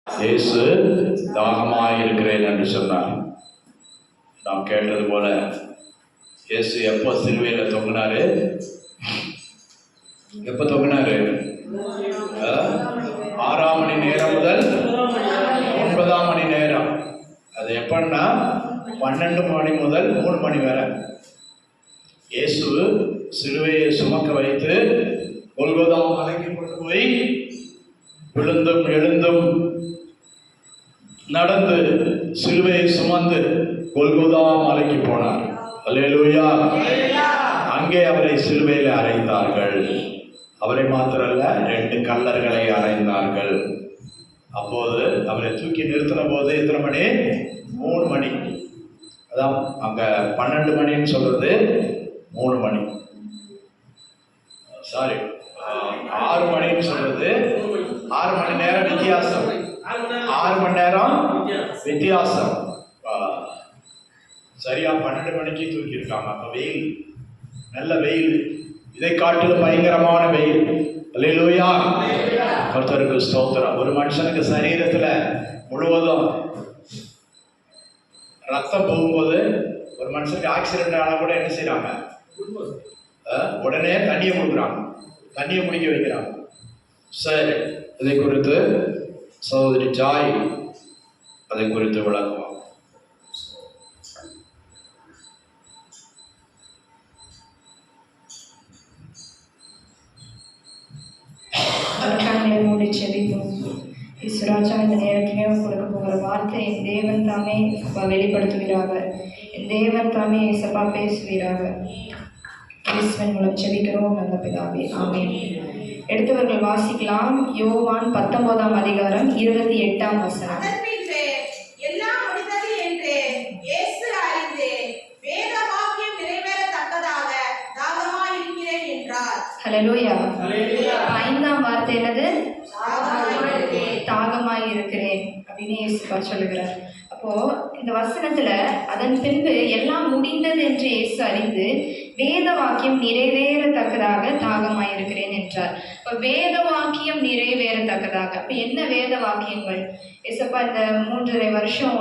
இயேசு தாகமாய் இருக்கிறேன் என்று சொன்னார். நாம் கேட்டது போல இயேசு எப்போ சிலுவையில் தொங்கினாரு? எப்போ தொங்கினாரு? 6 மணி நேரம் முதல் 9 மணி நேரம். அது எப்பன்னா 12 மணி முதல் 3 மணி வரை இயேசு சிலுவையை சுமக்க வைத்து கொல்கொதா மலைக்கு கொண்டு போய் விழுந்தும் எழுந்தும் நடந்து சிலுவையை சுமந்து கொல்கொதா மலைக்கு போனார். அல்லேலூயா. அங்கே அவரை சிலுவையில் அறைந்தார்கள். அவரை மாத்திரல்ல, 2 கள்ளர்களை அறைந்தார்கள். அப்போது அவரை தூக்கி நிறுத்தின போது எத்தனை மணி? 3 மணி. அதான் அங்க 12 மணின்னு சொல்றது 3 மணி. சாரி, 6 மணின்னு சொல்றது 6 மணி நேரம் வித்தியாசம். 6 மணி நேரம் வித்தியாசம். சரியா 12 மணிக்கு தூக்கி இருக்காங்க. அப்ப வெயில், நல்ல வெயில், இதை காட்டிலும் பயங்கரமான வெயில். அல்லேலூயா. கர்த்தருக்கு ஸ்தோத்திரம். ஒரு மனுஷனுக்கு சரீரத்துல முழுவதும் ரத்தம் போகும்போது, ஒரு மனுஷனுக்கு ஆக்சிடென்ட் ஆனா கூட என்ன செய்யறாங்க? உடனே தண்ணியை கொடுக்குறாங்க, தண்ணியை குடிக்க வைக்கிறாங்க. சரி, இதை குறித்து சகோதரி ஜாய் அதை குறித்து விளக்குவாங்க. கண்களை மூடி செபிப்போம். இசுராஜா, இந்த நேரத்திலே உங்களுக்கு போகிற வார்த்தை என் தேவன் தாமே வெளிப்படுத்துவீராக. என் தேவன் தாமே இயேசப்பா பேசுவீராக. இயேசுவின் மூலம் செபிக்கிறோம் நல்ல பிதாவே, ஆமென். எடுத்தவர்கள் வாசிக்கலாம். யோவான் 19ஆம் அதிகாரம் 28ஆம் வசனம். ஹல்லேலூயா. 5ஆம் வார்த்தை என்னது? தாகமாய் இருக்கிறேன் அப்படின்னு இயேசுப்பா சொல்லுகிறார். அப்போ இந்த வசனத்துல அதன் பின்பு எல்லாம் முடிந்தது என்று இயேசு அறிந்து வேத வாக்கியம் நிறைவேறத்தக்கதாக தாகமாய் இருக்கிறேன் என்றார். இப்ப வேத வாக்கியம் நிறைவேறத்தக்கதாக, அப்ப என்ன வேத வாக்கியங்கள்? இயேசுப்பா இந்த 3.5 வருஷம்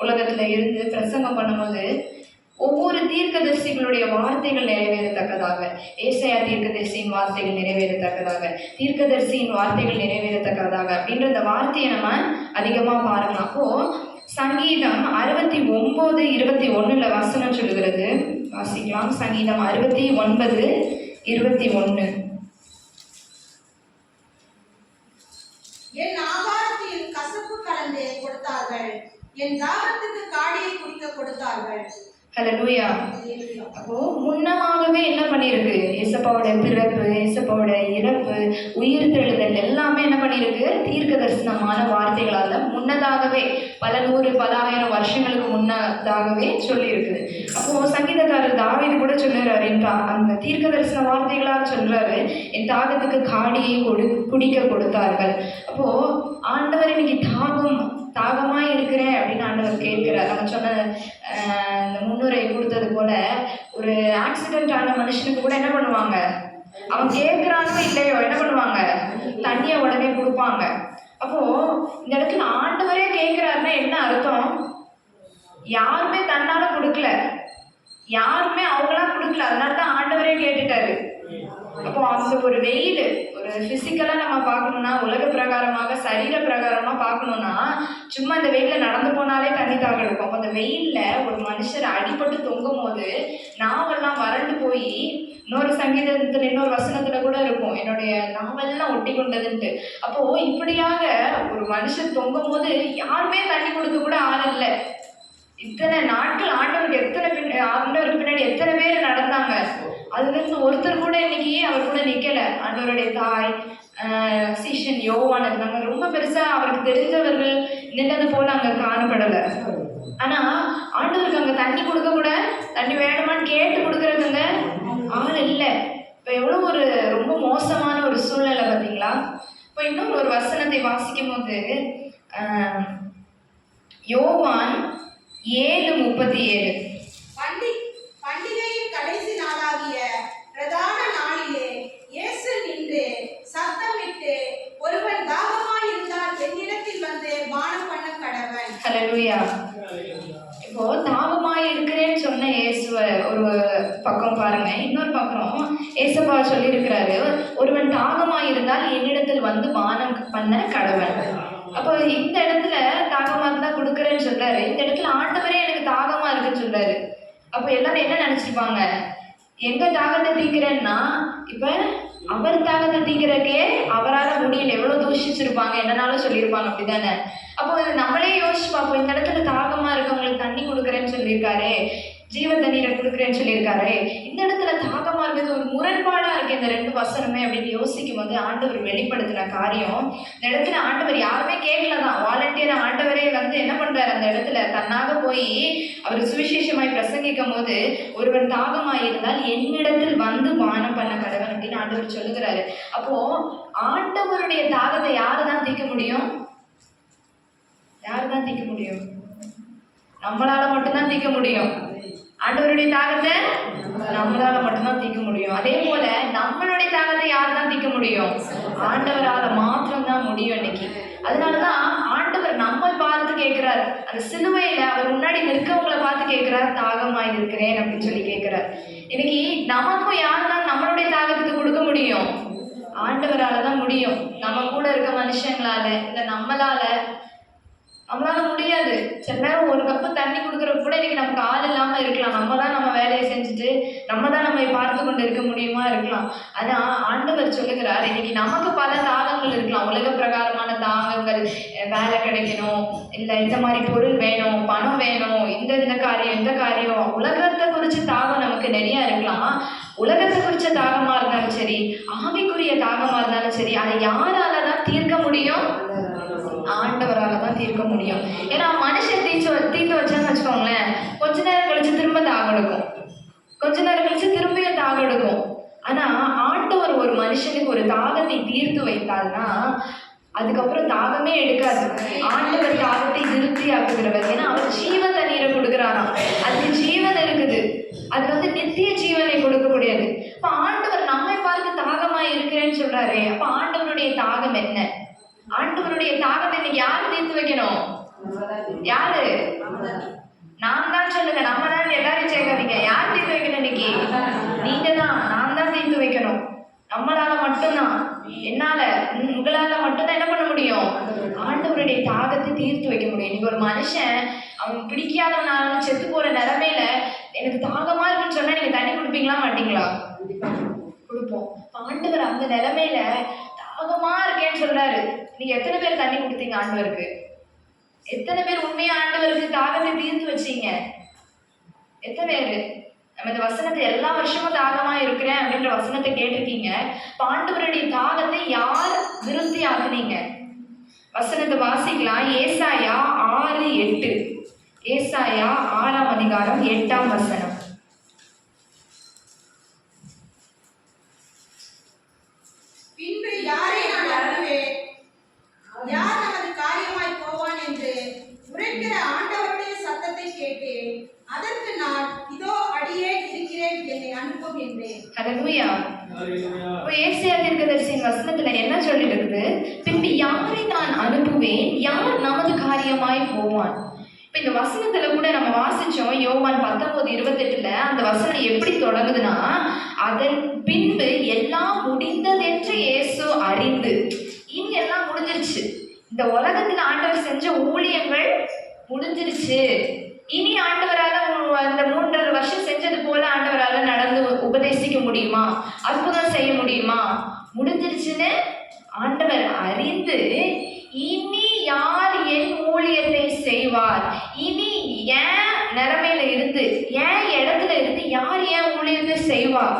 உலகத்துல இருந்து பிரசங்கம் பண்ணும்போது ஒவ்வொரு தீர்க்கதரிசிகளுடைய வார்த்தைகள் நிறைவேறத்தக்கதாக, ஏசாயா தீர்க்கதரிசியின் வார்த்தைகள் நிறைவேறத்தக்கதாக, தீர்க்கதரிசியின் வார்த்தைகள் நிறைவேறத்தக்கதாக அப்படின்ற இந்த வார்த்தையை நம்ம அதிகமா பாருங்க. அப்போ சங்கீதம் 69:21 வசனம் சொல்லுகிறது. வாசிக்கலாம். சங்கீதம் 69:21. என் ஆகாரத்தில் கசப்பு கலந்து கொடுத்தார்கள், என் தாகத்துக்கு காடியை குடிக்க கொடுத்தார்கள். ஹல்லேலூயா. அப்போ முன்னமாகவே என்ன பண்ணிருக்கு? இயேசப்பாவோட பிறப்பு, இயேசப்பாவோட இறப்பு, உயிர்த்தெழுதல் எல்லாமே என்ன பண்ணிருக்கு? தீர்க்க தரிசனமான வார்த்தைகளால முன்னதாகவே பல 100 பல 1000 வருஷங்களுக்கு முன்னதாகவே சொல்லி இருக்குது. அப்போ சங்கீதக்காரர் தாவீது கூட சொல்லுறாரு, அந்த தீர்க்க தரிசன வார்த்தைகளால் சொல்றாரு, என் தாகத்துக்கு காடியை குடிக்க கொடுத்தார்கள். அப்போ ஆண்டவர் இன்னைக்கு தாகமா இருக்கிறேன் அப்படின்னு ஆண்டவர் கேட்கிறார். நம்ம சொன்ன இந்த முன்னுரை கொடுத்தது போல, ஒரு ஆக்சிடென்ட் ஆன மனுஷனுக்கு கூட என்ன பண்ணுவாங்க? அவன் கேட்கிறானோ இல்லையோ என்ன பண்ணுவாங்க? தண்ணியை உடனே கொடுப்பாங்க. அப்போ இந்த இடத்துல ஆண்டவரே கேட்கிறாருன்னா என்ன அர்த்தம்? யாருமே தன்னால கொடுக்கல, யாருமே அவங்களா கொடுக்கல, அதனால தான் ஆண்டவரே கேட்டுட்டாரு. அப்போ அந்த ஒரு வெயில், ஒரு பிசிக்கலா நம்ம பார்க்கணும்னா, உலக பிரகாரமாக சரீர பிரகாரமா பார்க்கணும்னா, சும்மா இந்த வெயில நடந்து போனாலே தண்ணி தாக இருக்கும். அந்த வெயில்ல ஒரு மனுஷர் அடிபட்டு தொங்கும் போது நாவெல்லாம் வறண்டு போய், இன்னொரு சங்கீதத்துல இன்னொரு வசனத்துல கூட இருக்கும், என்னுடைய நாவெல்லாம் ஒட்டி கொண்டதுன்ட்டு. அப்போ இப்படியாக ஒரு மனுஷன் தொங்கும் போது யாருமே தண்ணி கொடுக்க கூட ஆள் இல்லை. இத்தனை நாட்கள் ஆண்டவருக்கு ஆண்டவருக்கு பின்னாடி எத்தனை பேர் நடந்தாங்க. அதுல இருந்து ஒருத்தர் கூட இன்னைக்கு அவர் கூட நிக்கல. ஆண்டவருடைய தாய், சீஷன் யோவான், நாங்க ரொம்ப பெருசா அவருக்கு தெரிஞ்சவர்கள் நின்னது போல அங்க காணப்படல. ஆனா ஆண்டவருக்கு அங்க தண்ணி கொடுக்க கூட, தண்ணி வேணுமான்னு கேட்டு கொடுக்கறதுங்க ஆள் இல்லை. இப்ப எவ்வளவு ஒரு ரொம்ப மோசமான ஒரு சூழ்நிலை பார்த்தீங்களா? இப்போ இன்னும் ஒரு வசனத்தை வாசிக்கும் போது யோவான் 7:37. பண்டிகையின் கடைசி நாளாகிய பிரதான நாளிலே இயேசு நின்று சத்தமிட்டு, ஒருவன் தாகமாயிருந்தால் என்னிடத்தில் ஹல்லேலூயா. இப்போ தாகமாய் இருக்கிறேன்னு சொன்ன இயேசுவ ஒரு பக்கம் பாருங்க, இன்னொரு பக்கம் ஏசப்பா சொல்லி இருக்கிறாரு, ஒருவன் தாகமாய் இருந்தால் என்னிடத்தில் வந்து பானம் பண்ண கடவன். அப்போ இந்த இடத்துல தாகமா இருந்தா கொடுக்குறேன்னு சொல்றாரு, இந்த இடத்துல ஆண்டவரே எனக்கு தாகமா இருக்குன்னு சொல்றாரு. அப்போ எல்லாரும் என்ன நினைச்சிருப்பாங்க, எங்க தாகத்தை தீக்கிறேன்னா இப்ப அவர் தாகத்தை தீக்கிறக்கே அவரால் முடியல, எவ்வளவு தூஷிச்சிருப்பாங்க, என்னன்னாலும் சொல்லியிருப்பாங்க, அப்படிதானே? அப்போ நம்மளே யோசிச்சு பார்ப்போம், இந்த இடத்துல தாகமா இருக்கவங்களுக்கு தண்ணி கொடுக்குறேன்னு சொல்லியிருக்காரு, ஜீவ தண்ணீரை கொடுக்குறேன்னு சொல்லியிருக்காரு, இந்த இடத்துல தாகமா இருக்கிறது ஒரு முரண்பாடா இருக்கு இந்த ரெண்டு வசனமே அப்படின்னு யோசிக்கும் போது ஆண்டவர் வெளிப்படுத்தின காரியம், இந்த இடத்துல ஆண்டவர் யாருமே கேட்கலதான், வாலண்டியர் ஆண்டவரே வந்து என்ன பண்றாரு, அந்த இடத்துல தன்னாக போய் அவர் சுவிசேஷமாய் பிரசங்கிக்கும் போது ஒருவன் தாகமாய் இருந்தால் என்னிடத்தில் வந்து பானம் பண்ண கடவன் அப்படின்னு ஆண்டவர் சொல்லுகிறாரு. அப்போ ஆண்டவருடைய தாகத்தை யாருதான் தீர்க்க முடியும்? யாருதான் தீர்க்க முடியும்? நம்மளால மட்டும்தான் தீர்க்க முடியும். ஆண்டவருடைய தாகத்தை நம்மளால மட்டும்தான் தீர்க்க முடியும். அதே போல நம்மளுடைய தாகத்தை யார் தான் தீர்க்க முடியும்? ஆண்டவரால மாத்திரம் தான் முடியும் இன்னைக்கு. அதனாலதான் ஆண்டவர் நம்ம பார்த்து கேட்கிறார், அந்த சிலுவையில அவர் முன்னாடி நிற்கவங்களை பார்த்து கேட்கிறார், தாகமாய் இருக்கிறேன் அப்படின்னு சொல்லி கேட்கிறார். இன்னைக்கு நமக்கும் யாருதான் நம்மளுடைய தாகத்துக்கு கொடுக்க முடியும்? ஆண்டவரால தான் முடியும். நம்ம கூட இருக்க மனுஷங்களால இல்ல நம்மளால முடியாது. சில நேரம் ஒரு கப்பு தண்ணி கொடுக்கறது கூட இன்னைக்கு நமக்கு ஆள் இல்லாம இருக்கலாம், நம்ம தான் நம்ம வேலையை செஞ்சுட்டு நம்ம தான் நம்ம பார்த்து கொண்டு இருக்க முடியுமா இருக்கலாம். ஆனா ஆண்டவர் சொல்லுகிறார், இன்னைக்கு நமக்கு பல தாகங்கள் இருக்கலாம், உலக பிரகாரமான தாகங்கள், வேலை கிடைக்கணும், இல்ல இந்த மாதிரி பொருள் வேணும், பணம் வேணும், இந்த காரியம் உலகத்தை குறிச்ச தாகம் நமக்கு நிறைய இருக்கலாம். உலகத்தை குறிச்ச தாகமா இருந்தாலும் சரி, ஆவிக்குரிய தாகமா இருந்தாலும் சரி, அதை யாரால தான் தீர்க்க முடியும்? ஆண்டவரால தான் தீர்க்க முடியும். ஏன்னா மனுஷன் தீர்த்து வச்சான்னு வச்சுக்கோங்களேன், கொஞ்ச நேரம் கழிச்சு திரும்ப தாகம் எடுக்கும், கொஞ்ச நேரம் கழிச்சு திரும்பியும் தாகம் எடுக்கும். ஆனா ஆண்டவர் ஒரு மனுஷனுக்கு ஒரு தாகத்தை தீர்த்து வைத்தால்னா அதுக்கப்புறம் தாகமே எடுக்காது. ஆண்டவர் தாகத்தை திருப்தி ஆக்குகிறவர். ஏன்னா அவர் ஜீவ தண்ணீரை கொடுக்குறாராம், அதுக்கு ஜீவன் இருக்குது, அது வந்து நித்திய ஜீவனை கொடுக்கக்கூடியது. அப்ப ஆண்டவர் நம்மை பார்த்து தாகமா இருக்கிறேன்னு சொல்றாரு. அப்ப ஆண்டவருடைய தாகம் என்ன? ஆண்டவருடைய தாகத்தை இன்னைக்கு யாரு தீர்த்து வைக்கணும்? யாரு? நான் தான் சொல்லுங்க, நம்ம தான் எல்லாரும் சேர்க்காதீங்க. யார் தீர்த்து வைக்கணும் இன்னைக்கு? நீங்க தான். நான் தான் தீர்த்து வைக்கணும். நம்மளால மட்டும்தான், என்னால உங்களால மட்டும்தான் என்ன பண்ண முடியும்? ஆண்டவருடைய தாகத்தை தீர்த்து வைக்க முடியும். இன்னைக்கு ஒரு மனுஷன் அவன் பிடிக்காதவனாலும் செத்து போற நிலைமையில எனக்கு தாகமா இருக்குன்னு சொன்னா நீங்க தண்ணி குடிப்பீங்களா மாட்டீங்களா? கொடுப்போம். ஆண்டவர் அந்த நிலைமையில தாகமா இருக்கேன்னு சொல்றாரு. நீங்க எத்தனை பேர் தண்ணி கொடுத்தீங்க ஆண்டவருக்கு? எத்தனை பேர் உண்மையா ஆண்டவருக்கு தாகத்தை தீர்த்து வச்சீங்க? எத்தனை பேரு? நம்ம இந்த வசனத்தை எல்லா வருஷமும் தாகமா இருக்கிறேன் அப்படின்ற வசனத்தை கேட்டிருக்கீங்க. ஆண்டவருடைய தாகத்தை யார் விருத்தி ஆக்குனீங்க? வசனத்தை வாசிக்கலாம். ஏசாயா 6:8. ஏசாயா 6ஆம் அதிகாரம் 8ஆம் வசனம். பின்பு யாரை நான் அறிவேன், யார் நமது காரியமாய் போவான் என்று உரைக்கிற ஆண்டவருடைய சத்தத்தை கேட்டேன். அதற்கு நான் இதோ அடியேன் இருக்கிறேன், என்னை அனுப்பும் என்றேன். ஹல்லேலூயா. இப்போ ஏசாயா தீர்க்கதரிசியின் வசனத்துல என்ன சொல்லி இருக்குது? பின்பு யாரை நான் அனுப்புவேன், யார் நமது காரியமாய் போவான். இப்ப இந்த வசனத்துல கூட நம்ம வாசிச்சோம், யோவான் 19:28. அந்த வசனம் எப்படி தொடங்குதுன்னா, அதன் பின்பு எல்லாம் முடிந்ததென்று இயேசு அறிந்து. இனி எல்லாம் முடிஞ்சிருச்சு, இந்த உலகத்துல ஆண்டவர் செஞ்ச ஊழியங்கள் முடிஞ்சிருச்சு, இனி ஆண்டவரால அந்த 3.5 வருஷம் செஞ்சது போல ஆண்டவரால நடந்து உபதேசிக்க முடியுமா, அற்புதம் செய்ய முடியுமா, முடிஞ்சிருச்சுன்னு ஆண்டவர் அறிந்து, இனி யார் என் ஊழியத்தை செய்வார், இனி ஏன் நிலைமையில இருந்து, ஏன் இடத்துல இருந்து யார் ஏன் ஊழியத்தை செய்வார்.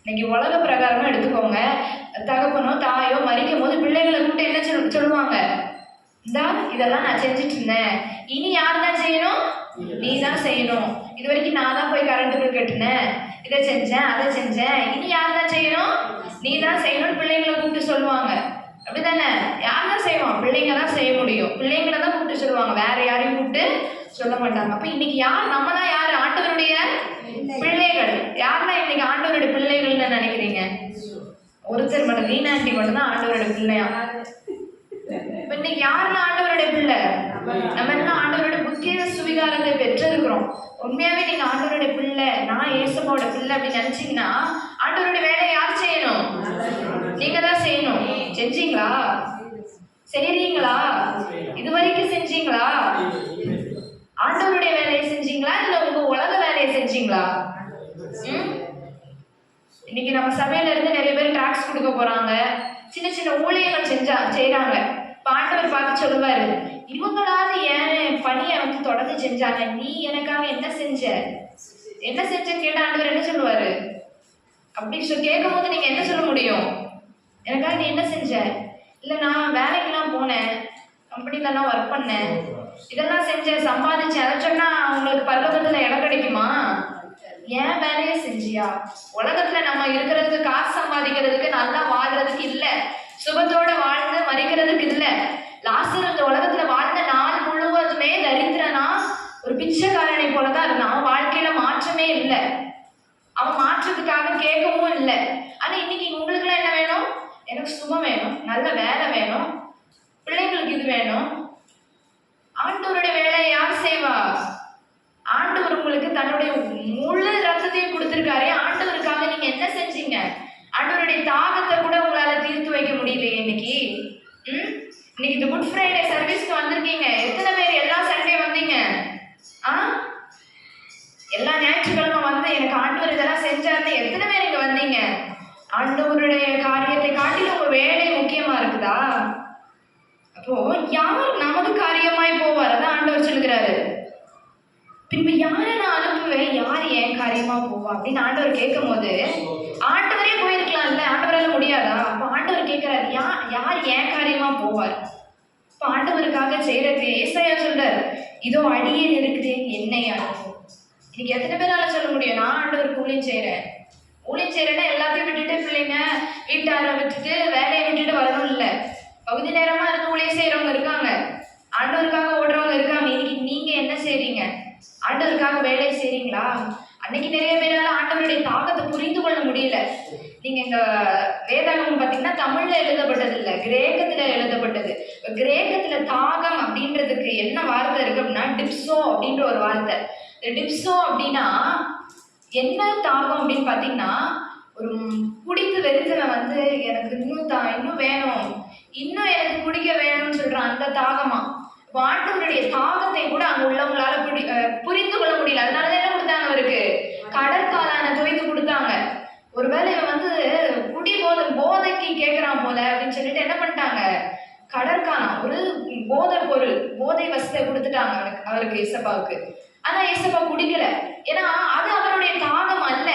இன்னைக்கு உலக பிரகாரமா எடுத்துக்கோங்க, தகப்பனோ தாயோ மறிக்கும் போது பிள்ளைகளை கூப்பிட்டு என்ன சொல்லுவாங்க? இந்தா இதெல்லாம் நான் செஞ்சுட்டு இருந்தேன், இனி யார் தான் செய்யணும்? நீ தான் செய்யணும். இது வரைக்கும் நான் தான் போய் கரண்ட் பில் கட்டினேன், இதை செஞ்சேன் அதை செஞ்சேன், இனி யார் தான் செய்யணும்? நீ தான் செய்யணும்னு பிள்ளைங்களை கூப்பிட்டு சொல்லுவாங்க. அப்படித்தானே? யார் தான் செய்வான்? பிள்ளைங்க தான் செய்ய முடியும். பிள்ளைங்களை தான் கூப்பிட்டு சொல்லுவாங்க, வேற யாரையும் கூப்பிட்டு சொல்ல மாட்டாங்க. அப்ப இன்னைக்கு யார்? நம்ம தான் யாரு? ஆண்டவருடைய பிள்ளைகள். யாருன்னா இன்னைக்கு ஆண்டவருடைய பிள்ளைகள்னு நினைக்கிறீங்க? ஒருத்தர் மட்டும், நீ ஆண்டி மட்டும் தான் ஆண்டவருடைய பிள்ளையா? இப்ப இன்னைக்கு யாருன்னா ஆண்டவருடைய பிள்ளை? நம்ம எல்லாம் ஆண்டவருடைய சுவிகாரத்தை பெற்றிருக்கிறோம். உண்மையாவே நீங்க ஆண்டவருடைய பிள்ளை, நான் ஏசப்பாவோட பிள்ளை அப்படின்னு நினைச்சீங்கன்னா ஆண்டவருடைய வேலையை யார் செய்யணும்? நீங்க தான் செய்யணும். செஞ்சீங்களா? செய்றீங்களா? இது வரைக்கும் செஞ்சீங்களா? ஆண்டவருடைய வேலையை செஞ்சீங்களா இல்ல உங்க உலக வேலையை செஞ்சீங்களா? இன்னைக்கு நம்ம சபையில இருந்து நிறைய பேர் டாக்ஸ் கொடுக்க போறாங்க, சின்ன சின்ன ஊழியர்கள் செய்யறாங்க. ஆண்டவர் பார்த்து சொல்லுவாரு, இவங்களாவது ஏன் பணியை வந்து தொடர்ந்து செஞ்சாங்க, நீ எனக்காக என்ன செஞ்ச கேட்ட ஆண்டவர் என்ன சொல்லுவாரு? அப்படி கேட்கும் போது நீங்க என்ன சொல்ல முடியும்? எனக்காக நீ என்ன செஞ்ச? இல்ல நான் வேலைக்கெல்லாம் போனேன், கம்பெனிலலாம் ஒர்க் பண்ணேன், இதெல்லாம் செஞ்சேன், சம்பாதிச்சேன், அதை சொன்னா உங்களுக்கு பரலோகத்துல இடம் கிடைக்குமா? ஏன் வேலையை செஞ்சியா? உலகத்துல நம்ம இருக்கிறதுக்கு, காசு சம்பாதிக்கிறதுக்கு, நல்லா வாழ்றதுக்கு இல்ல, சுபத்தோட வாழ்ந்து மறிக்கிறதுக்கு இல்ல. லாசர் இந்த உலகத்துல வாழ்ந்த நாள் முழுவதுமே தரித்திரனா ஒரு பிச்சைக்காரனை போலதான் இருந்தான். அவன் வாழ்க்கையில மாற்றமே இல்லை, அவன் மாற்றத்துக்காக கேட்கவும் இல்லை. ஆனா இன்னைக்கு உங்களுக்கு எல்லாம் என்ன வேணும்? எனக்கு சுகம் வேணும், நல்ல வேலை வேணும், பிள்ளைங்களுக்கு இது வேணும். ஆண்டவருடைய வேலையை யார் செய்வா? ஆண்டவர் உங்களுக்கு தன்னுடைய முழு ரத்தத்தையும் கொடுத்திருக்காரு. ஆண்டவருக்காக நீங்க என்ன செஞ்சீங்க? ஆண்டவருடைய தாகத்தை கூட உங்களால தீர்த்து வைக்க முடியலையே இன்னைக்கு. இன்னைக்கு இந்த குட் ஃப்ரைடே சர்வீஸ்க்கு வந்திருக்கீங்க. எத்தனை பேர் எல்லா சண்டே வந்தீங்க? எல்லா ஞாயிற்றுக்கிழமை வந்து எனக்கு ஆண்டவர் இதெல்லாம் செஞ்சாருன்னு எத்தனை பேர் இங்க வந்தீங்க? ஆண்டவருடைய காரியத்தை காட்டிலும் உங்க வேலை முக்கியமா இருக்குதா? அப்போ யார் நமது காரியமாய் போவார்? அதான் ஆண்டவர் சொல்லுகிறாரு. பின்பு யாரை நான் அனுப்புவேன், யார் ஏன் காரியமா போவா அப்படின்னு ஆண்டவர் கேட்கும் போது, ஆண்டவரே போயிருக்கலாம்ல, ஆண்டவரால முடியாதா? அப்ப ஆண்டவர் கேட்கிறாரு, யார் ஏன் காரியமா போவார்? இப்ப ஆண்டவருக்காக செய்யறது ஏசாயா சொல்றாரு, இதோ அடியேன் இருக்கிறேன், என்னை அனுப்பும். இன்னைக்கு எத்தனை பேரால சொல்ல முடியும், நான் ஆண்டவருக்கு ஊழியம் செய்யறேன்னா எல்லாத்தையும் விட்டுட்டு, பிள்ளைங்க வீட்டாரை விட்டுட்டு வேலையை விட்டுட்டு வரணும் இல்ல. பகுதி நேரமா இருந்து ஊழியம் செய்யறவங்க இருக்காங்க, ஆண்டவருக்காக ஓடுறவங்க இருக்காங்க. இன்னைக்கு நீங்க என்ன செய்றீங்க? ஆண்டவருக்காக வேலை செய்றீங்களா? அன்னைக்கு நிறைய பேரால ஆண்டவருடைய தாகத்தை புரிந்து கொள்ள முடியல. நீங்க இந்த வேதாகமம் பாத்தீங்கன்னா தமிழ்ல எழுதப்பட்டது இல்ல, கிரேக்கத்துல எழுதப்பட்டது. கிரேக்கத்துல தாகம் அப்படின்றதுக்கு என்ன வார்த்தை இருக்கு அப்படின்னா டிப்சோ அப்படின்ற ஒரு வார்த்தை. இந்த டிப்சோ அப்படின்னா என்ன தாகம் அப்படின்னு பாத்தீங்கன்னா, ஒரு குடித்து வெறித்தவன் வந்து எனக்கு இன்னும் வேணும், இன்னும் எனக்கு குடிக்க வேணும்னு சொல்றான், அந்த தாகமா. ஆண்டவருடைய தாகத்தை கூட அங்க உள்ளவங்களால புரிந்து கொள்ள முடியல. அதனாலதான் என்ன கொடுத்தாங்க அவருக்கு? கடற்காலான துவைத்து கொடுத்தாங்க. ஒருவேளை இவன் வந்து போதைக்கு கேட்கிறான் போல அப்படின்னு சொல்லிட்டு என்ன பண்ணிட்டாங்க? கடற்காலம் ஒரு போதை பொருள், போதை வசத்தை கொடுத்துட்டாங்க அவருக்கு, இசப்பாவுக்கு. ஆனா இசப்பா குடிக்கல. ஏன்னா அது அவருடைய தாகம் அல்ல.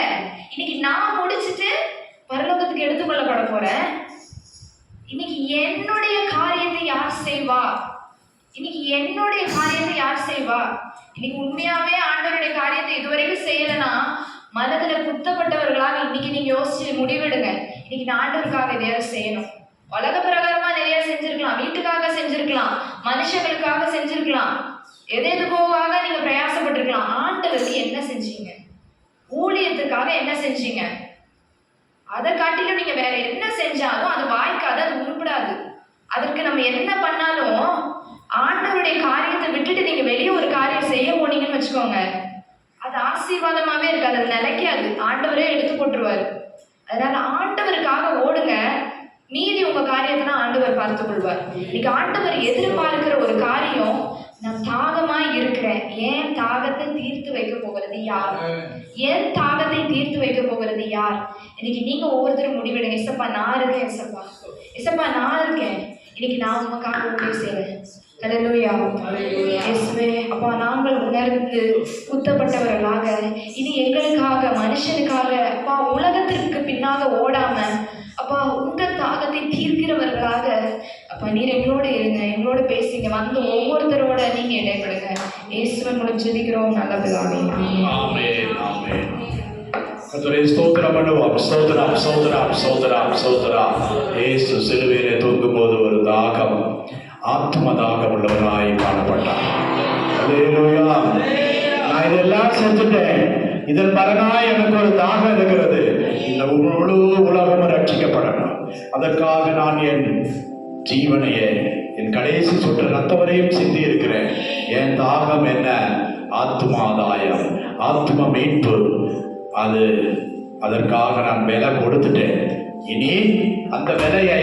இன்னைக்கு நான் முடிச்சுட்டு பரலோகத்துக்கு எடுத்துக்கொள்ளப்பட போறேன். இன்னைக்கு என்னுடைய காரியத்தை யார் செய்வா? இன்னைக்கு உண்மையாவே ஆண்டவருடைய காரியத்தை இதுவரைக்கும் செய்யலைன்னா மனதுல குத்தப்பட்டவர்களாக இன்னைக்கு நீங்க யோசிச்சு முடிவெடுங்க. இன்னைக்கு நான் ஆண்டவருக்காக எதையாவது செய்யணும். உலக பிரகாரமா நிறைய செஞ்சிருக்கலாம், வீட்டுக்காக செஞ்சிருக்கலாம், மனுஷங்களுக்காக செஞ்சிருக்கலாம், எதுக்காக நீங்க பிரயாசப்பட்டிருக்கலாம். ஆண்டவருக்கு என்ன செஞ்சீங்க? ஊழியத்துக்காக என்ன செஞ்சீங்க? அதை காட்டிலும் நீங்க வேற என்ன செஞ்சாலும் அது வாய்க்காது, அது உருப்படாது. அதற்கு நம்ம என்ன பண்ணாலும் ஆண்டவருடைய காரியத்தை விட்டுட்டு நீங்க வெளியே ஒரு காரியம் செய்ய போனீங்கன்னு வச்சுக்கோங்க, அது ஆசீர்வாதமாவே இருக்காது, அது நிலைக்காது, ஆண்டவரே எடுத்து போட்டுருவாரு. அதனால ஆண்டவருக்காக ஓடுங்க, மீதி உங்க காரியத்தை ஆண்டவர் பார்த்துக் கொள்வார். இன்னைக்கு ஆண்டவர் எதிர்பார்க்கிற ஒரு காரியம், நான் தாகமா இருக்கிறேன், ஏன் தாகத்தை தீர்த்து வைக்க போகிறது யார்? ஏன் தாகத்தை தீர்த்து வைக்க போகிறது யார்? இன்னைக்கு நீங்க ஒவ்வொருத்தரும் முடிவெடுங்க. இசப்பா நான் இருக்கேன், இசப்பா நான் இருக்கேன், இன்னைக்கு நான் உங்களுக்காக ஊழியம் செய்வேன். அல்லேலூயா. இயேசுவே, அப்பா நாங்கள் உணர்ந்து குத்தப்பட்டவர்களாக இனி எங்களுக்காக, மனுஷனுக்காக, அப்பா உலகத்திற்கு பின்னாக ஓடாம, அப்பா உங்க தாகத்தை தீர்க்கிறவர்களாக அப்பா நீர் எங்களோட இருங்க, எங்களோட பேசுங்க, வந்து ஒவ்வொருத்தரோட நீங்க இடைபடுங்க. இயேசுவின் மூலம் ஜெபிக்கிறோம் நல்ல பிதாவே. ஆமென் ஆமென். கர்த்தரே ஸ்தோத்திரம் பண்ணுவோம். ஸ்தோத்திரம் ஸ்தோத்திரம் ஸ்தோத்திரம் ஸ்தோத்திரம். இயேசு சிலுவையிலே தொங்கும்போது ஒரு தாகம், ஆத்ம தாகம் உள்ளவராய் காணப்பட்டார். அல்லேலூயா. நான் இதெல்லாம் செஞ்சுட்டேன், இதன் பலனாய் எனக்கு ஒரு தாகம் இருக்கிறது, இந்த முழு உலகம் ரட்சிக்கப்படணும், அதற்காக நான் என் ஜீவனையே, என் கடைசி சுற்று ரத்தவரையும் சிந்தி இருக்கிறேன். என் தாகம் என்ன? ஆத்துமாதாயம், ஆத்தும மீட்பு, அதற்காக நான் விலை கொடுத்துட்டேன். இனி அந்த விலையை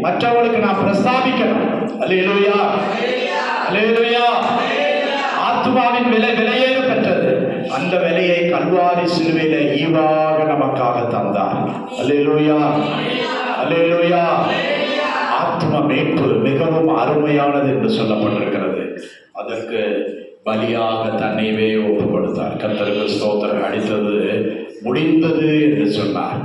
மற்றவர்களுக்கு நான் பிரஸ்தாபிக்கணும். அல்லேலூயா, அல்லேலூயா. ஆத்துமாவின் விலை விலையேற பெற்றது. அந்த விலையை கல்வாரி சிலுவையில ஈவாக நமக்காக தந்தார். அல்லேலூயா, அல்லேலூயா. ஆத்தும மீட்பு மிகவும் அருமையானது என்று சொல்லப்பட்டிருக்கிறது. அதற்கு பலியாக தன்னையவே ஒப்பு கொடுத்தார். கர்த்தருக்கு ஸ்தோத்திரம். அடித்தது முடிந்தது என்று சொன்னார்.